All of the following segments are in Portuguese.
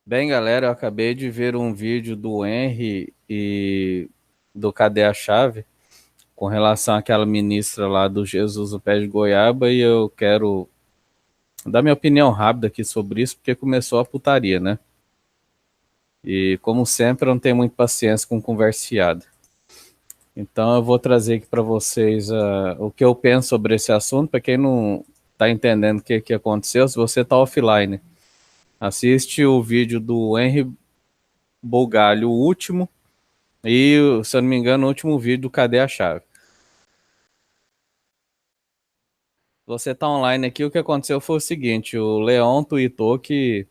Bem, galera, eu acabei de ver um vídeo do Henry e do Cadê a Chave com relação àquela ministra lá do Jesus no Pé de Goiaba e eu quero dar minha opinião rápida aqui sobre isso porque começou a putaria, né? E como sempre, eu não tenho muita paciência com conversa fiada. Então eu vou trazer aqui para vocês o que eu penso sobre esse assunto, para quem não tá entendendo o que aconteceu, se você tá offline, assiste o vídeo do Henry Bugalho, o último. E, se eu não me engano, o último vídeo do Cadê a Chave? Você tá online aqui, o que aconteceu foi o seguinte, o Leon tweetou que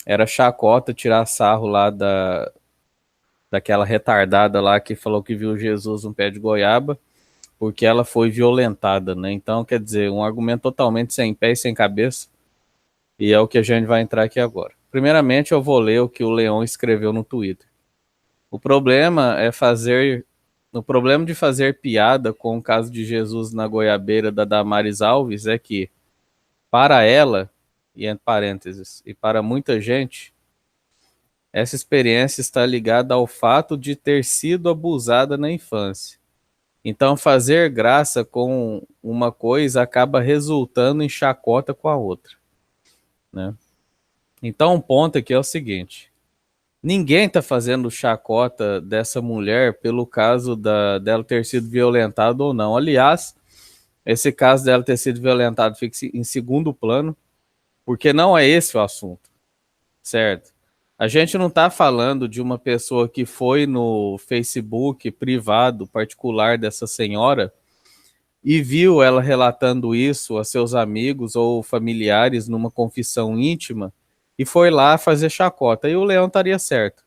era chacota tirar sarro lá daquela retardada lá que falou que viu Jesus no pé de goiaba, porque ela foi violentada, né? Então, quer dizer, um argumento totalmente sem pé e sem cabeça, e é o que a gente vai entrar aqui agora. Primeiramente, eu vou ler o que o Leon escreveu no Twitter. O problema é fazer O problema de fazer piada com o caso de Jesus na goiabeira da Damares Alves é que, para ela, e entre parênteses, e para muita gente, essa experiência está ligada ao fato de ter sido abusada na infância. Então, fazer graça com uma coisa acaba resultando em chacota com a outra, né? Então, um ponto aqui é o seguinte: ninguém está fazendo chacota dessa mulher pelo caso dela ter sido violentada ou não. Aliás, esse caso dela ter sido violentada fica em segundo plano, porque não é esse o assunto, certo? A gente não está falando de uma pessoa que foi no Facebook privado, particular dessa senhora e viu ela relatando isso a seus amigos ou familiares numa confissão íntima e foi lá fazer chacota. E o Leão estaria certo.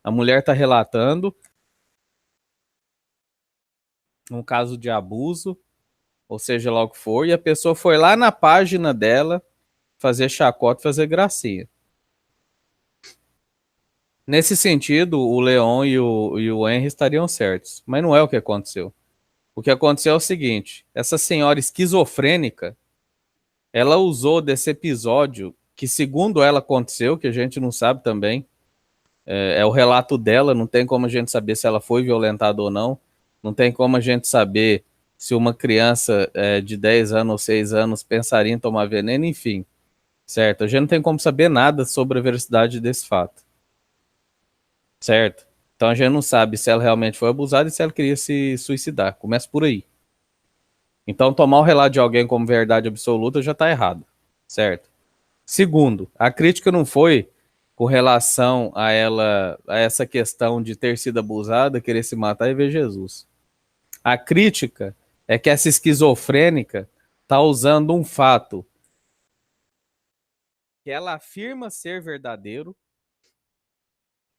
A mulher está relatando um caso de abuso, ou seja lá o que for, e a pessoa foi lá na página dela fazer chacota, fazer gracinha. Nesse sentido, o Leon e o Henry estariam certos, mas não é o que aconteceu. O que aconteceu é o seguinte: essa senhora esquizofrênica, ela usou desse episódio, que segundo ela aconteceu, que a gente não sabe também, é o relato dela, não tem como a gente saber se ela foi violentada ou não, não tem como a gente saber se uma criança de 10 anos ou 6 anos pensaria em tomar veneno, enfim, certo? A gente não tem como saber nada sobre a veracidade desse fato. Certo? Então a gente não sabe se ela realmente foi abusada e se ela queria se suicidar. Começa por aí. Então tomar o relato de alguém como verdade absoluta já está errado. Certo? Segundo, a crítica não foi com relação a ela, a essa questão de ter sido abusada, querer se matar e ver Jesus. A crítica é que essa esquizofrênica está usando um fato que ela afirma ser verdadeiro.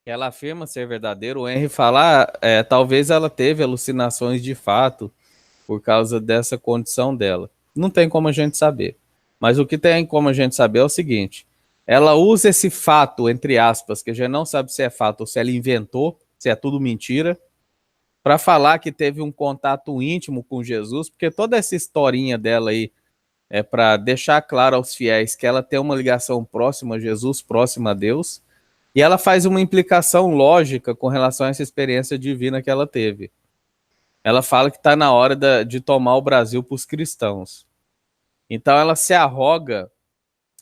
Ela afirma ser verdadeiro. O Henry fala, talvez ela teve alucinações de fato por causa dessa condição dela. Não tem como a gente saber. Mas o que tem como a gente saber é o seguinte: ela usa esse fato, entre aspas, que a gente não sabe se é fato ou se ela inventou, se é tudo mentira, para falar que teve um contato íntimo com Jesus, porque toda essa historinha dela aí é para deixar claro aos fiéis que ela tem uma ligação próxima a Jesus, próxima a Deus, e ela faz uma implicação lógica com relação a essa experiência divina que ela teve. Ela fala que está na hora de tomar o Brasil para os cristãos. Então ela se arroga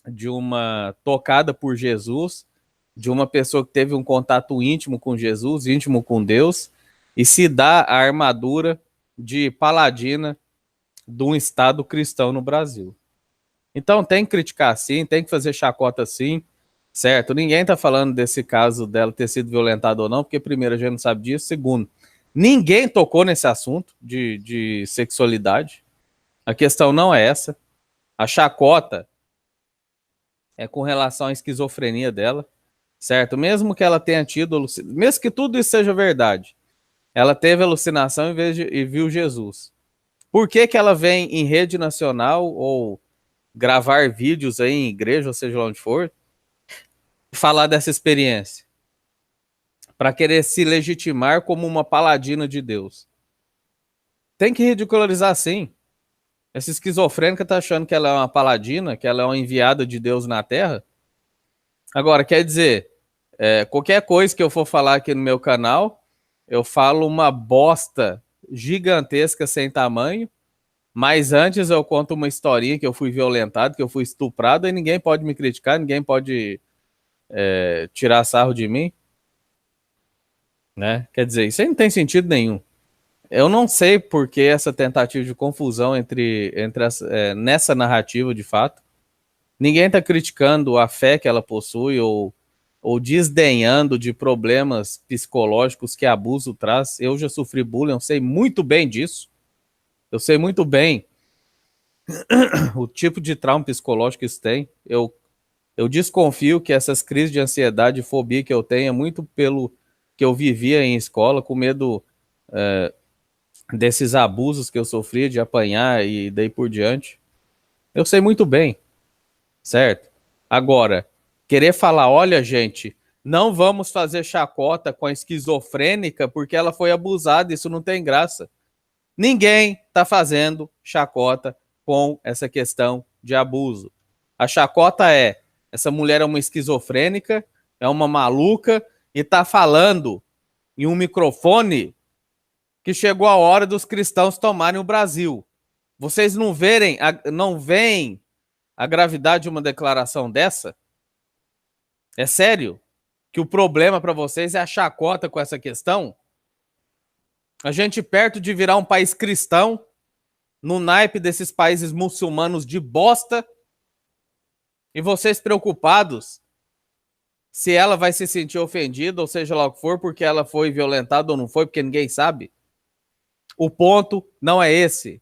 de uma tocada por Jesus, de uma pessoa que teve um contato íntimo com Jesus, íntimo com Deus, e se dá a armadura de paladina de um Estado cristão no Brasil. Então tem que criticar sim, tem que fazer chacota sim, certo? Ninguém está falando desse caso dela ter sido violentada ou não, porque primeiro a gente não sabe disso, segundo, ninguém tocou nesse assunto de sexualidade. A questão não é essa. A chacota é com relação à esquizofrenia dela, certo? Mesmo que ela tenha tido, mesmo que tudo isso seja verdade, ela teve alucinação e viu Jesus. Por que ela vem em rede nacional ou gravar vídeos aí em igreja, ou seja lá onde for, falar dessa experiência? Para querer se legitimar como uma paladina de Deus. Tem que ridicularizar sim. Essa esquizofrênica tá achando que ela é uma paladina, que ela é uma enviada de Deus na Terra. Agora, quer dizer, Qualquer coisa que eu for falar aqui no meu canal, eu falo uma bosta gigantesca sem tamanho, mas antes eu conto uma historinha que eu fui violentado, que eu fui estuprado, e ninguém pode me criticar, ninguém pode tirar sarro de mim, né? Quer dizer, isso aí não tem sentido nenhum. Eu não sei por que essa tentativa de confusão nessa narrativa, de fato. Ninguém está criticando a fé que ela possui ou desdenhando de problemas psicológicos que abuso traz. Eu já sofri bullying, eu sei muito bem disso. Eu sei muito bem o tipo de trauma psicológico que isso tem. Eu desconfio que essas crises de ansiedade e fobia que eu tenho é muito pelo que eu vivia em escola, com medo desses abusos que eu sofria, de apanhar e daí por diante. Eu sei muito bem, certo? Agora, querer falar, olha, gente, não vamos fazer chacota com a esquizofrênica porque ela foi abusada, isso não tem graça. Ninguém está fazendo chacota com essa questão de abuso. A chacota essa mulher é uma esquizofrênica, é uma maluca e está falando em um microfone que chegou a hora dos cristãos tomarem o Brasil. Vocês não veem a gravidade de uma declaração dessa? É sério? Que o problema para vocês é a chacota com essa questão? A gente perto de virar um país cristão, no naipe desses países muçulmanos de bosta, e vocês preocupados se ela vai se sentir ofendida, ou seja lá o que for, porque ela foi violentada ou não foi, porque ninguém sabe. O ponto não é esse.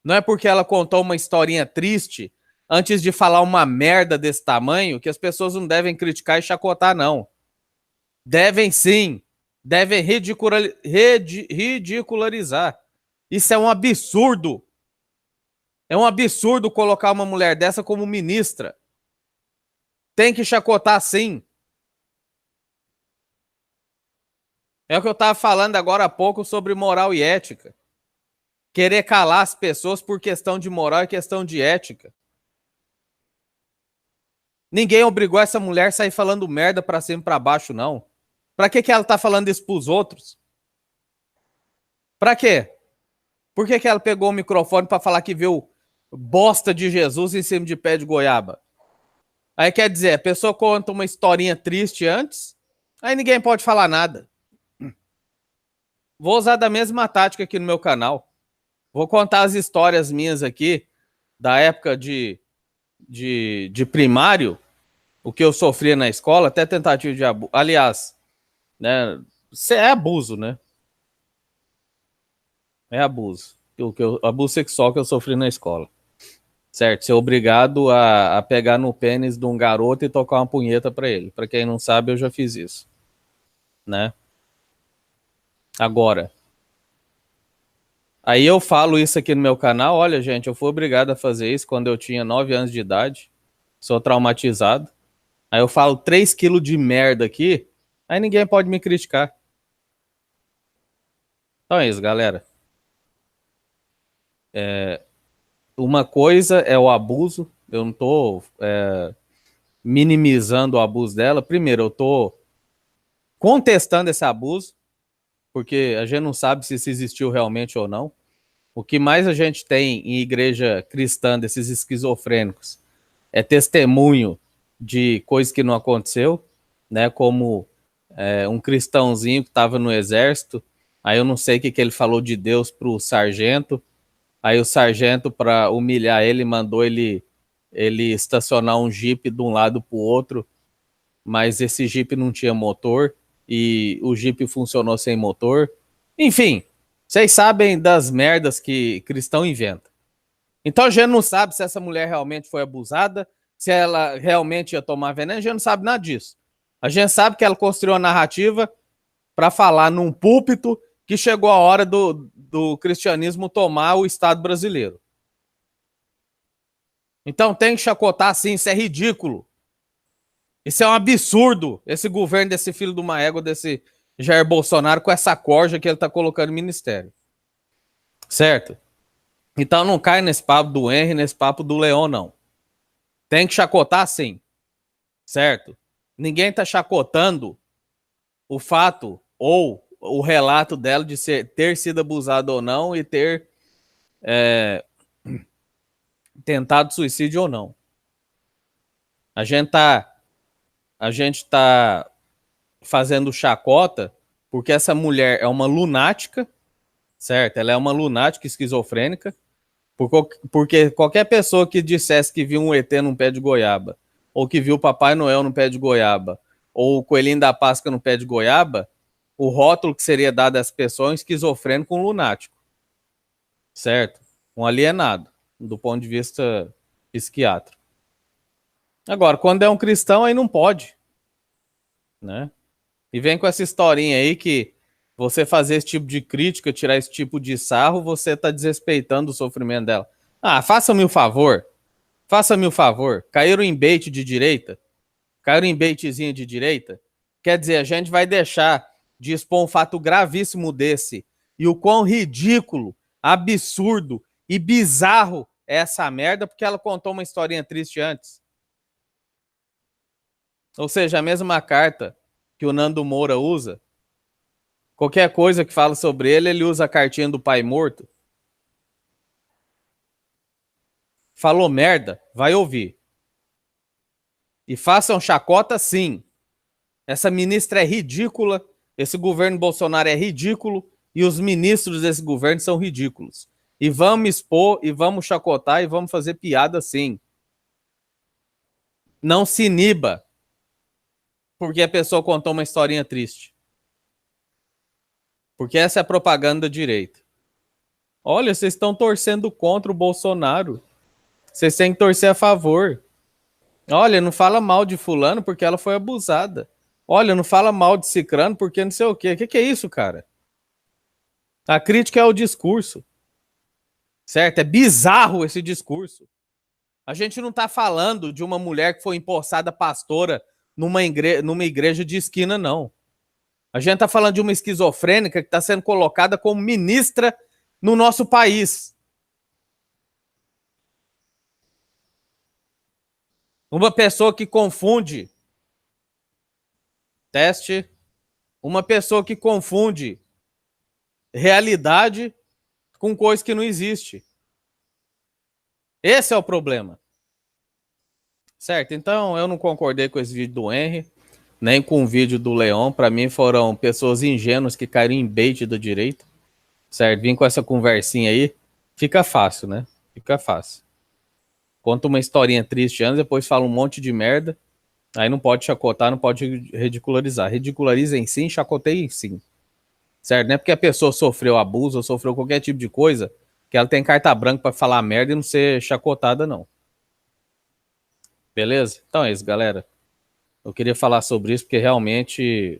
Não é porque ela contou uma historinha triste antes de falar uma merda desse tamanho que as pessoas não devem criticar e chacotar, não. Devem sim. Devem ridicularizar. Isso é um absurdo. É um absurdo colocar uma mulher dessa como ministra. Tem que chacotar sim. É o que eu estava falando agora há pouco sobre moral e ética. Querer calar as pessoas por questão de moral e questão de ética. Ninguém obrigou essa mulher a sair falando merda pra cima e pra baixo, não. Pra que ela tá falando isso pros outros? Pra quê? Por que ela pegou o microfone pra falar que viu bosta de Jesus em cima de pé de goiaba? Aí quer dizer, a pessoa conta uma historinha triste antes, aí ninguém pode falar nada. Vou usar da mesma tática aqui no meu canal. Vou contar as histórias minhas aqui, da época de primário, o que eu sofria na escola, até tentativa de abuso. Aliás, né, é abuso, né? É abuso. Abuso sexual que eu sofri na escola. Certo? Ser obrigado a pegar no pênis de um garoto e tocar uma punheta pra ele. Pra quem não sabe, eu já fiz isso. Né? Agora, aí eu falo isso aqui no meu canal. Olha, gente, eu fui obrigado a fazer isso quando eu tinha 9 anos de idade. Sou traumatizado. Aí eu falo 3 quilos de merda aqui. Aí ninguém pode me criticar. Então é isso, galera. Uma coisa é o abuso. Eu não tô minimizando o abuso dela. Primeiro, eu tô contestando esse abuso, porque a gente não sabe se isso existiu realmente ou não. O que mais a gente tem em igreja cristã desses esquizofrênicos é testemunho de coisas que não aconteceu, né? Como um cristãozinho que estava no exército, aí eu não sei o que ele falou de Deus pro sargento, aí o sargento, para humilhar ele, mandou ele estacionar um jipe de um lado pro outro, mas esse jipe não tinha motor e o jipe funcionou sem motor. Enfim, vocês sabem das merdas que cristão inventa. Então a gente não sabe se essa mulher realmente foi abusada, se ela realmente ia tomar veneno, a gente não sabe nada disso. A gente sabe que ela construiu uma narrativa para falar num púlpito que chegou a hora do cristianismo tomar o Estado brasileiro. Então tem que chacotar sim, isso é ridículo. Isso é um absurdo, esse governo desse filho de uma égua, desse Jair Bolsonaro, com essa corja que ele tá colocando no ministério. Certo? Então não cai nesse papo do Henry, nesse papo do Leão, não. Tem que chacotar sim. Certo? Ninguém está chacotando o fato ou o relato dela de ter sido abusada ou não e ter tentado suicídio ou não. A gente tá fazendo chacota porque essa mulher é uma lunática, certo? Ela é uma lunática esquizofrênica, porque qualquer pessoa que dissesse que viu um ET num pé de goiaba, ou que viu o Papai Noel no pé de goiaba, ou o Coelhinho da Páscoa no pé de goiaba, o rótulo que seria dado a essa pessoa é um esquizofrênico, um lunático, certo? Um alienado, do ponto de vista psiquiátrico. Agora, quando é um cristão, aí não pode, né? E vem com essa historinha aí que você fazer esse tipo de crítica, tirar esse tipo de sarro, você tá desrespeitando o sofrimento dela. Ah, faça-me o favor. Faça-me o favor. Caíram em bait de direita? Caíram em baitzinho de direita? Quer dizer, a gente vai deixar de expor um fato gravíssimo desse e o quão ridículo, absurdo e bizarro é essa merda porque ela contou uma historinha triste antes. Ou seja, a mesma carta que o Nando Moura usa. Qualquer coisa que fala sobre ele, ele usa a cartinha do pai morto. Falou merda, vai ouvir. E façam chacota sim. Essa ministra é ridícula, esse governo Bolsonaro é ridículo e os ministros desse governo são ridículos. E vamos expor, e vamos chacotar, e vamos fazer piada sim. Não se iniba porque a pessoa contou uma historinha triste. Porque essa é a propaganda da direita. Olha, vocês estão torcendo contra o Bolsonaro. Vocês têm que torcer a favor. Olha, não fala mal de fulano porque ela foi abusada. Olha, não fala mal de cicrano porque não sei o quê. O que é isso, cara? A crítica é o discurso. Certo? É bizarro esse discurso. A gente não está falando de uma mulher que foi empossada pastora numa igreja de esquina, não. A gente está falando de uma esquizofrênica que está sendo colocada como ministra no nosso país. Uma pessoa que confunde. Teste. Uma pessoa que confunde realidade com coisa que não existe. Esse é o problema. Certo? Então, eu não concordei com esse vídeo do Henry, nem com o vídeo do Leon. Para mim, foram pessoas ingênuas que caíram em bait da direita. Certo? Vim com essa conversinha aí. Fica fácil, né? Fica fácil. Conta uma historinha triste antes, depois fala um monte de merda. Aí não pode chacotar, não pode ridicularizar. Ridiculariza em sim, chacoteia em sim. Certo? Não é porque a pessoa sofreu abuso ou sofreu qualquer tipo de coisa que ela tem carta branca para falar merda e não ser chacotada, não. Beleza? Então é isso, galera. Eu queria falar sobre isso porque realmente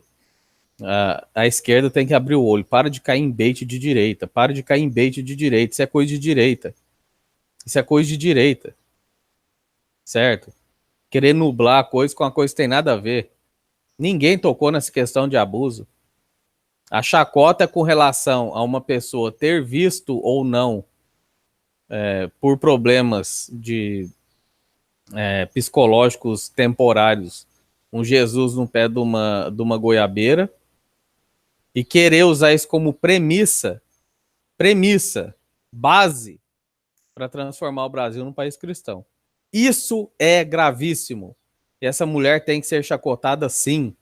a esquerda tem que abrir o olho. Para de cair em bait de direita. Para de cair em bait de direita. Isso é coisa de direita. Isso é coisa de direita. Certo? Querer nublar a coisa com a coisa que tem nada a ver. Ninguém tocou nessa questão de abuso. A chacota é com relação a uma pessoa ter visto ou não por problemas psicológicos temporários um Jesus no pé de uma goiabeira e querer usar isso como premissa, base para transformar o Brasil num país cristão. Isso é gravíssimo. E essa mulher tem que ser chacotada sim.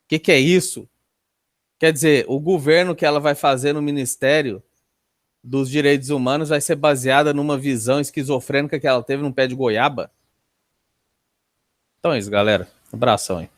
O que é isso? Quer dizer, o governo que ela vai fazer no Ministério dos Direitos Humanos vai ser baseada numa visão esquizofrênica que ela teve num pé de goiaba? Então é isso, galera. Um abração aí.